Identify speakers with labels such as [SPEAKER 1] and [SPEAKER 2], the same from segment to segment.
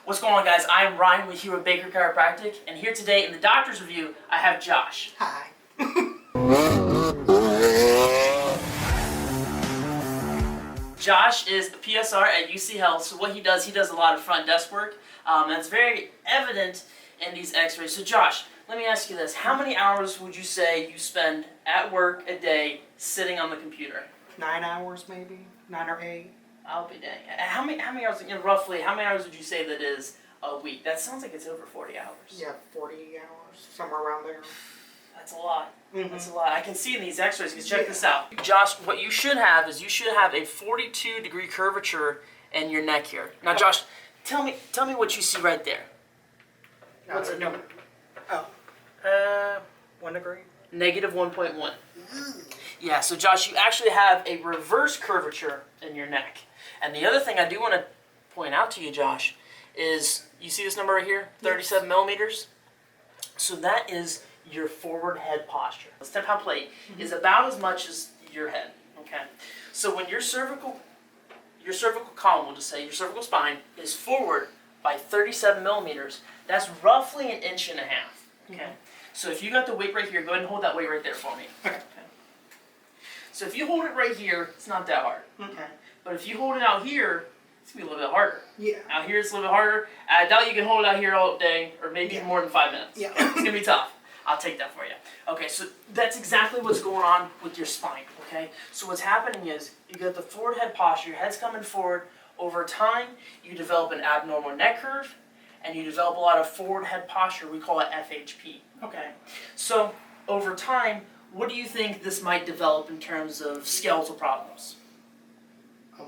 [SPEAKER 1] What's going on, guys? I'm Ryan with Baker Chiropractic, and here today in the doctor's review, I have Josh.
[SPEAKER 2] Hi.
[SPEAKER 1] Josh is a PSR at UC Health, so what he does a lot of front desk work. That's very evident in these x-rays. So Josh, let me ask you this. How many hours would you say you spend at work a day sitting on the computer?
[SPEAKER 2] 9 hours maybe, 9 or 8.
[SPEAKER 1] I'll be dang. How many hours, roughly, how many hours would you say that is a week? That sounds like it's over 40 hours.
[SPEAKER 2] Yeah, 40 hours, somewhere around there.
[SPEAKER 1] That's a lot.
[SPEAKER 2] Mm-hmm.
[SPEAKER 1] That's a lot. I can see in these x-rays. Because check this out. Josh, what you should have is you should have a 42-degree curvature in your neck here. Now, Josh, tell me what you see right there. What's it doing?
[SPEAKER 2] 1 degree.
[SPEAKER 1] Negative 1.1. Yeah, so Josh, you actually have a reverse curvature in your neck. And the other thing I do want to point out to you, Josh, is you see this number right here, 37 millimeters? So that is your forward head posture. The step-out plate is about as much as your head, okay? So when your cervical column, we'll just say, your cervical spine is forward by 37 millimeters, that's roughly 1.5 inches, okay? So if you got the weight right here, go ahead and hold that weight right there for me.
[SPEAKER 2] Okay.
[SPEAKER 1] So if you hold it right here, it's not that hard, okay? But if you hold it out here, it's gonna be a little bit harder.
[SPEAKER 2] Yeah.
[SPEAKER 1] Out here it's a little bit harder. I doubt you can hold it out here all day, or maybe more than 5 minutes.
[SPEAKER 2] Yeah.
[SPEAKER 1] It's gonna be tough. I'll take that for you. Okay, so that's exactly what's going on with your spine, okay? So what's happening is, you got the forward head posture, your head's coming forward. Over time, you develop an abnormal neck curve, and you develop a lot of forward head posture. We call it FHP, okay? So over time, what do you think this might develop in terms of skeletal problems?
[SPEAKER 2] A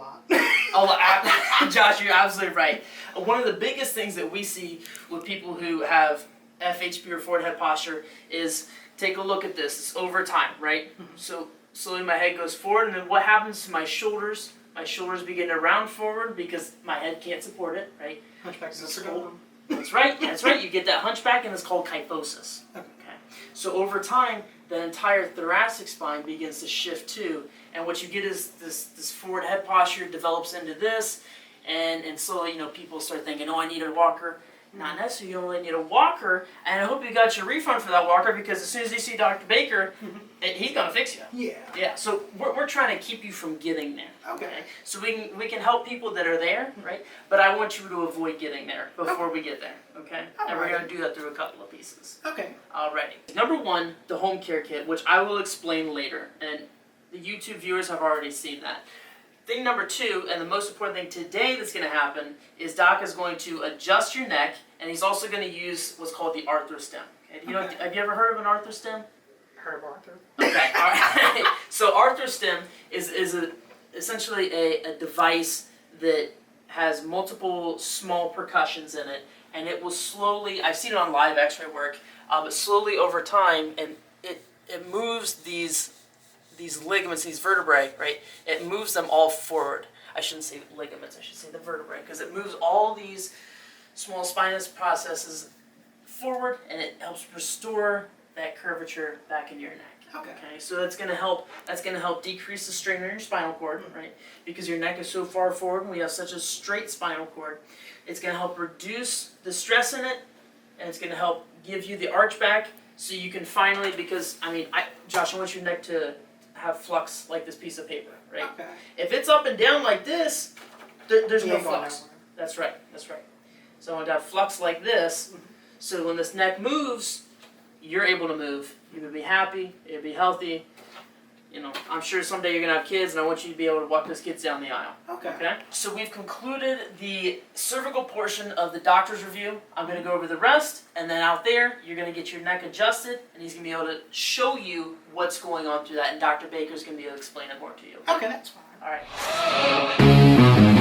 [SPEAKER 2] lot.
[SPEAKER 1] Josh, you're absolutely right. One of the biggest things that we see with people who have FHP or forward head posture is, take a look at this. It's over time, right? So slowly my head goes forward, and then what happens to my shoulders? My shoulders begin to round forward because my head can't support it, right?
[SPEAKER 2] Hunchback.
[SPEAKER 1] That's right. That's right. You get that hunchback, and it's called kyphosis. Okay. So over time, the entire thoracic spine begins to shift too, and what you get is this forward head posture develops into this, and slowly, people start thinking, oh, I need a walker. Not necessarily. You only need a walker, and I hope you got your refund for that walker, because as soon as you see Dr. Baker, he's gonna fix you.
[SPEAKER 2] Yeah.
[SPEAKER 1] Yeah. So we're trying to keep you from getting there.
[SPEAKER 2] Okay.
[SPEAKER 1] So we can help people that are there, right? But I want you to avoid getting there before we get there. Okay. And we're gonna do that through a couple of pieces.
[SPEAKER 2] Okay.
[SPEAKER 1] Alrighty. Number one, the home care kit, which I will explain later, and the YouTube viewers have already seen that. Thing number two, and the most important thing today that's going to happen, is Doc is going to adjust your neck, and he's also going to use what's called the arthrostem. Okay. Have you ever heard of an arthrostem?
[SPEAKER 2] Heard of Arthur.
[SPEAKER 1] Okay, all right. So arthrostem is essentially a device that has multiple small percussions in it, and it will slowly, I've seen it on live x-ray work, but slowly over time, and it moves these ligaments, these vertebrae, right? It moves them all forward. I shouldn't say ligaments, I should say the vertebrae, because it moves all these small spinous processes forward, and it helps restore that curvature back in your neck.
[SPEAKER 2] Okay.
[SPEAKER 1] So that's gonna help decrease the strain on your spinal cord, right? Because your neck is so far forward, and we have such a straight spinal cord. It's gonna help reduce the stress in it, and it's gonna help give you the arch back, so you can finally, because Josh, I want your neck to have flux like this piece of paper, right?
[SPEAKER 2] Okay.
[SPEAKER 1] If it's up and down like this, there's no flux.
[SPEAKER 2] Nowhere.
[SPEAKER 1] That's right. So I want to have flux like this, so when this neck moves, you're able to move. You're going to be happy, you'll be healthy. I'm sure someday you're going to have kids, and I want you to be able to walk those kids down the aisle. Okay? So we've concluded the cervical portion of the doctor's review. I'm going to go over the rest, and then out there, you're going to get your neck adjusted, and he's going to be able to show you what's going on through that, and Dr. Baker's going to be able to explain it more to you.
[SPEAKER 2] Okay, that's fine.
[SPEAKER 1] All right.